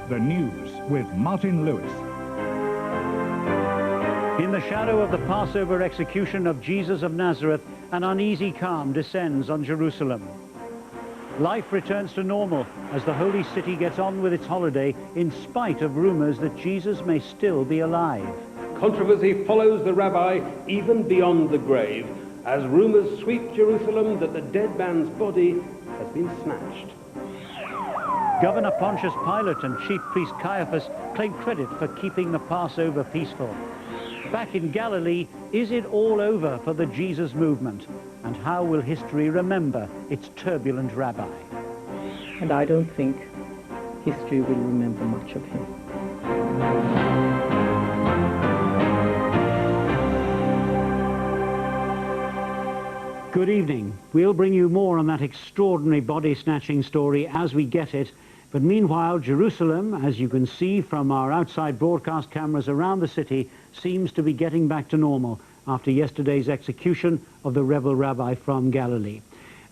The news with Martin Lewis. In the shadow of the Passover execution of Jesus of Nazareth, an uneasy calm descends on Jerusalem. Life returns to normal as the holy city gets on with its holiday in spite of rumors that Jesus may still be alive. Controversy follows the rabbi even beyond the grave as rumors sweep Jerusalem that the dead man's body has been snatched. Governor Pontius Pilate and Chief Priest Caiaphas claim credit for keeping the Passover peaceful. Back in Galilee, is it all over for the Jesus movement? And how will history remember its turbulent rabbi? And I don't think history will remember much of him. Good evening. We'll bring you more on that extraordinary body-snatching story as we get it. But meanwhile, Jerusalem, as you can see from our outside broadcast cameras around the city, seems to be getting back to normal after yesterday's execution of the rebel rabbi from Galilee.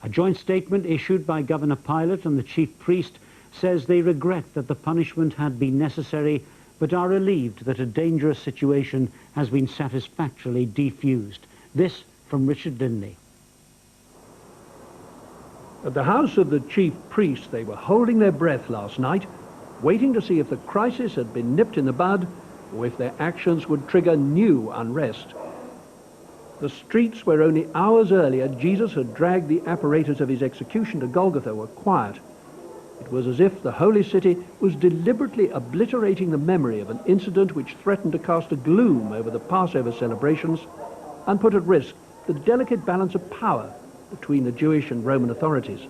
A joint statement issued by Governor Pilate and the chief priest says they regret that the punishment had been necessary, but are relieved that a dangerous situation has been satisfactorily defused. This from Richard Lindley. At the house of the chief priest, they were holding their breath last night, waiting to see if the crisis had been nipped in the bud or if their actions would trigger new unrest. The streets where only hours earlier Jesus had dragged the apparatus of his execution to Golgotha were quiet. It was as if the holy city was deliberately obliterating the memory of an incident which threatened to cast a gloom over the Passover celebrations and put at risk the delicate balance of power between the Jewish and Roman authorities.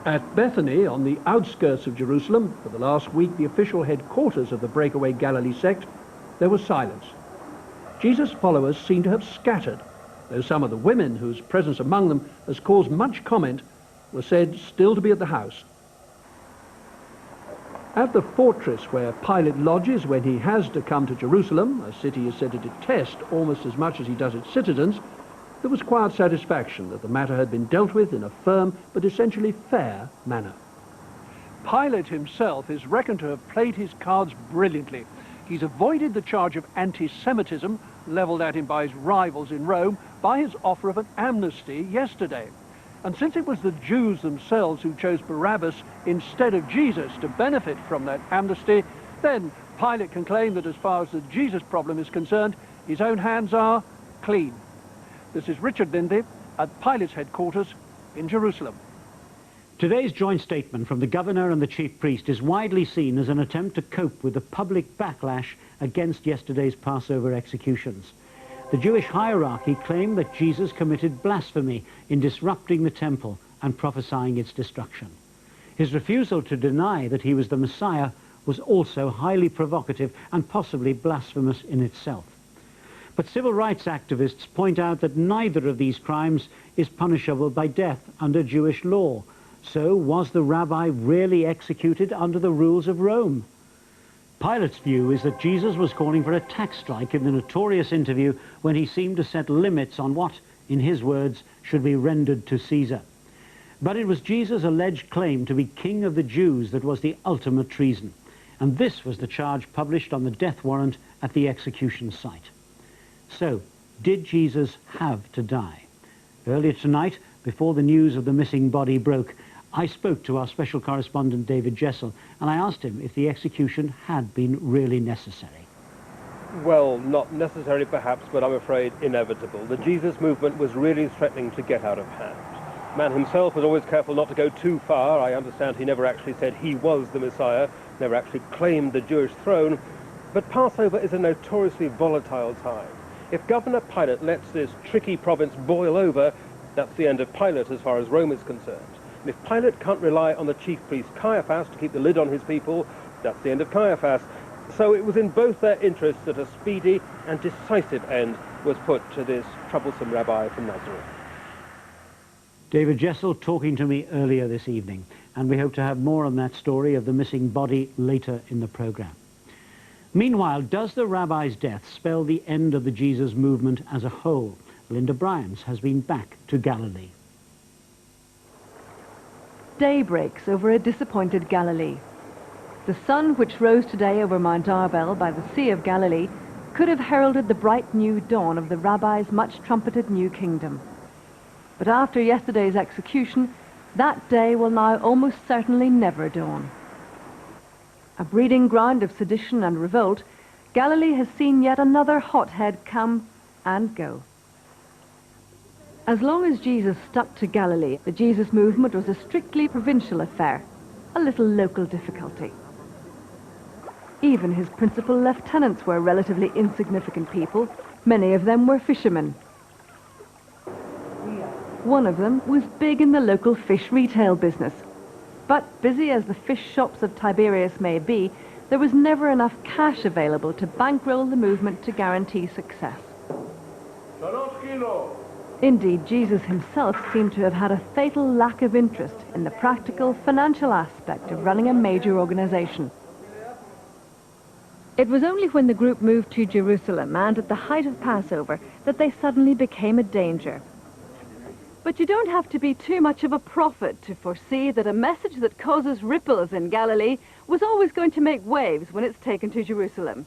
At Bethany, on the outskirts of Jerusalem, for the last week the official headquarters of the breakaway Galilee sect, there was silence. Jesus' followers seemed to have scattered, though some of the women whose presence among them has caused much comment were said still to be at the house. At the fortress where Pilate lodges when he has to come to Jerusalem, a city is said to detest almost as much as he does its citizens, there was quiet satisfaction that the matter had been dealt with in a firm but essentially fair manner. Pilate himself is reckoned to have played his cards brilliantly. He's avoided the charge of anti-Semitism levelled at him by his rivals in Rome by his offer of an amnesty yesterday. And since it was the Jews themselves who chose Barabbas instead of Jesus to benefit from that amnesty, then Pilate can claim that as far as the Jesus problem is concerned, his own hands are clean. This is Richard Lindley at Pilate's headquarters in Jerusalem. Today's joint statement from the governor and the chief priest is widely seen as an attempt to cope with the public backlash against yesterday's Passover executions. The Jewish hierarchy claimed that Jesus committed blasphemy in disrupting the temple and prophesying its destruction. His refusal to deny that he was the Messiah was also highly provocative and possibly blasphemous in itself. But civil rights activists point out that neither of these crimes is punishable by death under Jewish law. So was the rabbi really executed under the rules of Rome? Pilate's view is that Jesus was calling for a tax strike in the notorious interview when he seemed to set limits on what, in his words, should be rendered to Caesar. But it was Jesus' alleged claim to be king of the Jews that was the ultimate treason. And this was the charge published on the death warrant at the execution site. So, did Jesus have to die? Earlier tonight, before the news of the missing body broke, I spoke to our special correspondent David Jessel, and I asked him if the execution had been really necessary. Well, not necessary perhaps, but I'm afraid inevitable. The Jesus movement was really threatening to get out of hand. Man himself was always careful not to go too far. I understand he never actually said he was the Messiah, never actually claimed the Jewish throne. But Passover is a notoriously volatile time. If Governor Pilate lets this tricky province boil over, that's the end of Pilate as far as Rome is concerned. And if Pilate can't rely on the chief priest Caiaphas to keep the lid on his people, that's the end of Caiaphas. So it was in both their interests that a speedy and decisive end was put to this troublesome rabbi from Nazareth. David Jessel talking to me earlier this evening, and we hope to have more on that story of the missing body later in the programme. Meanwhile, does the rabbi's death spell the end of the Jesus movement as a whole? Linda Bryans has been back to Galilee. day breaks over a disappointed Galilee. The sun, which rose today over Mount Arbel by the Sea of Galilee, could have heralded the bright new dawn of the rabbi's much-trumpeted new kingdom. But after yesterday's execution, that day will now almost certainly never dawn. A breeding ground of sedition and revolt, Galilee has seen yet another hothead come and go. As long as Jesus stuck to Galilee, the Jesus movement was a strictly provincial affair, a little local difficulty. Even his principal lieutenants were relatively insignificant people. Many of them were fishermen. One of them was big in the local fish retail business. But busy as the fish shops of Tiberias may be, there was never enough cash available to bankroll the movement to guarantee success. Indeed, Jesus himself seemed to have had a fatal lack of interest in the practical financial aspect of running a major organization. It was only when the group moved to Jerusalem and at the height of Passover that they suddenly became a danger. But you don't have to be too much of a prophet to foresee that a message that causes ripples in Galilee was always going to make waves when it's taken to Jerusalem.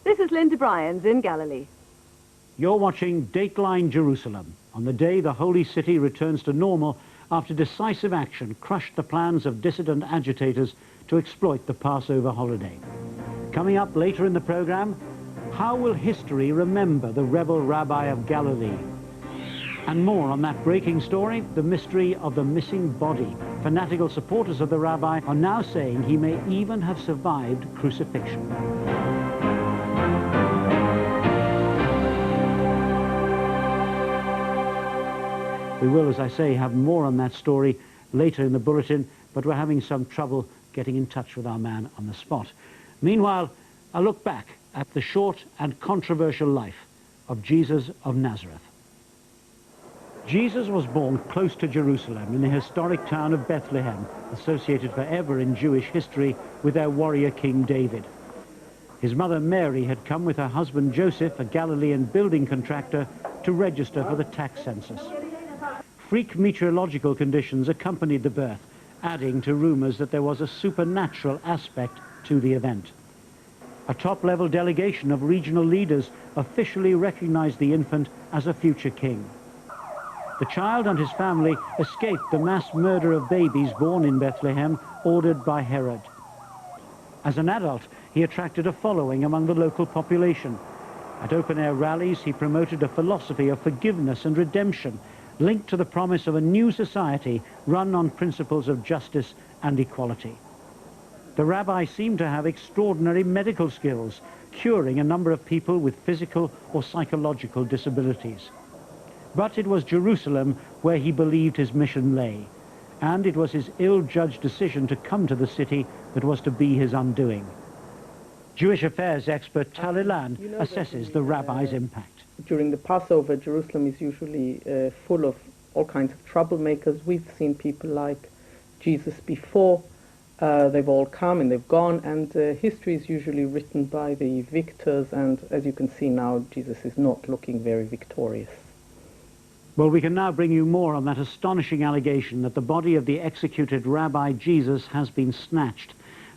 This is Linda Bryans in Galilee. You're watching Dateline Jerusalem on the day the Holy City returns to normal after decisive action crushed the plans of dissident agitators to exploit the Passover holiday. Coming up later in the program, how will history remember the rebel rabbi of Galilee? And more on that breaking story, the mystery of the missing body. Fanatical supporters of the rabbi are now saying he may even have survived crucifixion. We will, as I say, have more on that story later in the bulletin, but we're having some trouble getting in touch with our man on the spot. Meanwhile, a look back at the short and controversial life of Jesus of Nazareth. Jesus was born close to Jerusalem in the historic town of Bethlehem, associated forever in Jewish history with their warrior King David. His mother Mary had come with her husband Joseph, a Galilean building contractor, to register for the tax census. Freak meteorological conditions accompanied the birth, adding to rumors that there was a supernatural aspect to the event. A top-level delegation of regional leaders officially recognized the infant as a future king. The child and his family escaped the mass murder of babies born in Bethlehem, ordered by Herod. As an adult, he attracted a following among the local population. At open-air rallies, he promoted a philosophy of forgiveness and redemption, linked to the promise of a new society run on principles of justice and equality. The rabbi seemed to have extraordinary medical skills, curing a number of people with physical or psychological disabilities. But it was Jerusalem where he believed his mission lay, and it was his ill-judged decision to come to the city that was to be his undoing. Jewish affairs expert Tal Ilan assesses the rabbi's impact. During the Passover, Jerusalem is usually full of all kinds of troublemakers. We've seen people like Jesus before. They've all come and they've gone, and history is usually written by the victors, and as you can see now, Jesus is not looking very victorious. Well, we can now bring you more on that astonishing allegation that the body of the executed Rabbi Jesus has been snatched.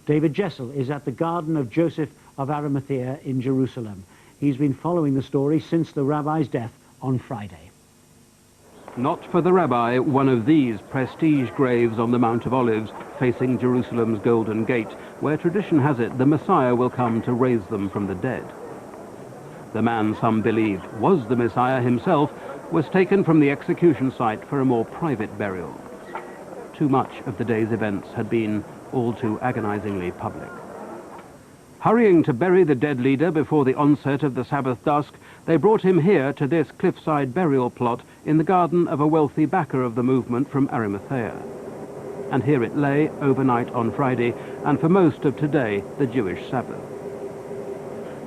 David Jessel is at the Garden of Joseph of Arimathea in Jerusalem. He's been following the story since the rabbi's death on Friday. Not for the rabbi, one of these prestige graves on the Mount of Olives, facing Jerusalem's Golden Gate, where tradition has it the Messiah will come to raise them from the dead. The man some believed was the Messiah himself was taken from the execution site for a more private burial. Too much of the day's events had been all too agonizingly public. Hurrying to bury the dead leader before the onset of the Sabbath dusk, they brought him here to this cliffside burial plot in the garden of a wealthy backer of the movement from Arimathea. And here it lay overnight on Friday, and for most of today, the Jewish Sabbath.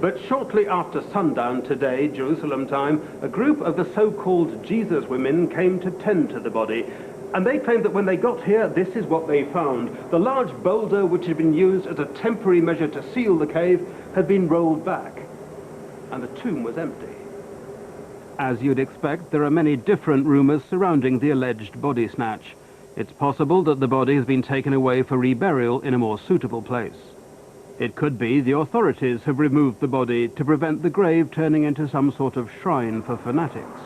But shortly after sundown today, Jerusalem time, a group of the so-called Jesus women came to tend to the body. And they claimed that when they got here, this is what they found. The large boulder which had been used as a temporary measure to seal the cave had been rolled back, and the tomb was empty. As you'd expect, there are many different rumors surrounding the alleged body snatch. It's possible that the body has been taken away for reburial in a more suitable place. It could be the authorities have removed the body to prevent the grave turning into some sort of shrine for fanatics.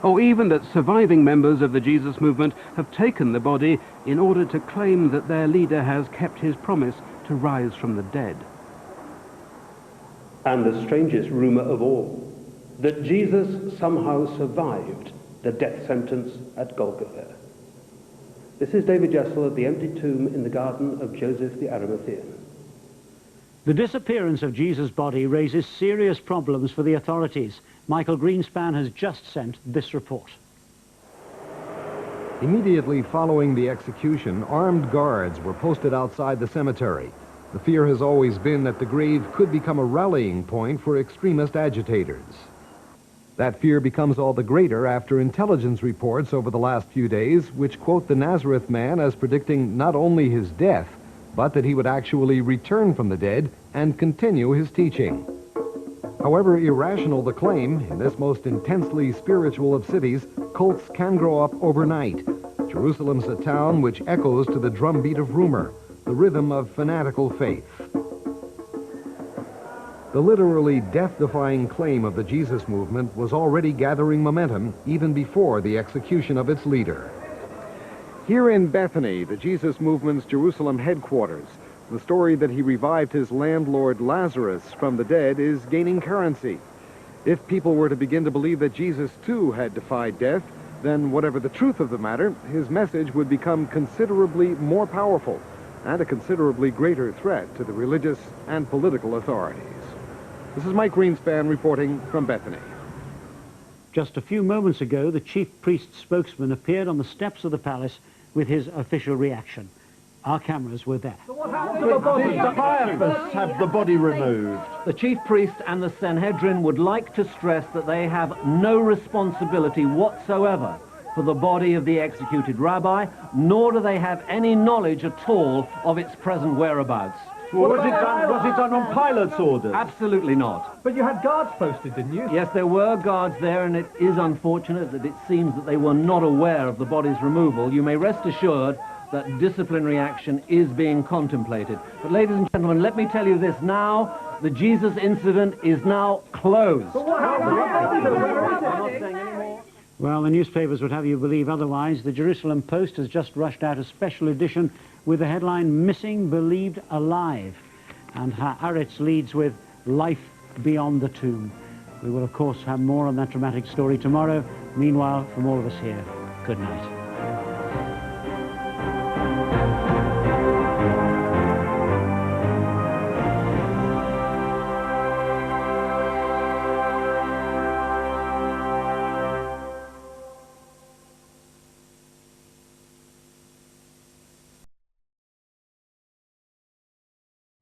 Or even that surviving members of the Jesus movement have taken the body in order to claim that their leader has kept his promise to rise from the dead. And the strangest rumor of all, that Jesus somehow survived the death sentence at Golgotha. This is David Jessel at the empty tomb in the garden of Joseph the Arimathean. The disappearance of Jesus' body raises serious problems for the authorities. Michael Greenspan has just sent this report. Immediately following the execution, armed guards were posted outside the cemetery. The fear has always been that the grave could become a rallying point for extremist agitators. That fear becomes all the greater after intelligence reports over the last few days, which quote the Nazareth man as predicting not only his death, but that he would actually return from the dead and continue his teaching. However irrational the claim, in this most intensely spiritual of cities, cults can grow up overnight. Jerusalem's a town which echoes to the drumbeat of rumor, the rhythm of fanatical faith. The literally death-defying claim of the Jesus movement was already gathering momentum even before the execution of its leader. Here in Bethany, the Jesus movement's Jerusalem headquarters, the story that he revived his landlord Lazarus from the dead is gaining currency. If people were to begin to believe that Jesus too had defied death, then whatever the truth of the matter, his message would become considerably more powerful and a considerably greater threat to the religious and political authorities. This is Mike Greenspan reporting from Bethany. Just a few moments ago, the chief priest's spokesman appeared on the steps of the palace with his official reaction. Our cameras were there. The Caiaphas have the body removed. The chief priest and the Sanhedrin would like to stress that they have no responsibility whatsoever for the body of the executed rabbi, nor do they have any knowledge at all of its present whereabouts. Well, was it done on Pilate's orders? Absolutely not. But you had guards posted, didn't you? Yes, there were guards there, and it is unfortunate that it seems that they were not aware of the body's removal. You may rest assured that disciplinary action is being contemplated. But ladies and gentlemen, let me tell you this now. The Jesus incident is now closed. But what happened? Well, the newspapers would have you believe otherwise. The Jerusalem Post has just rushed out a special edition with the headline, Missing Believed Alive. And Haaretz leads with Life Beyond the Tomb. We will, of course, have more on that dramatic story tomorrow. Meanwhile, from all of us here, good night.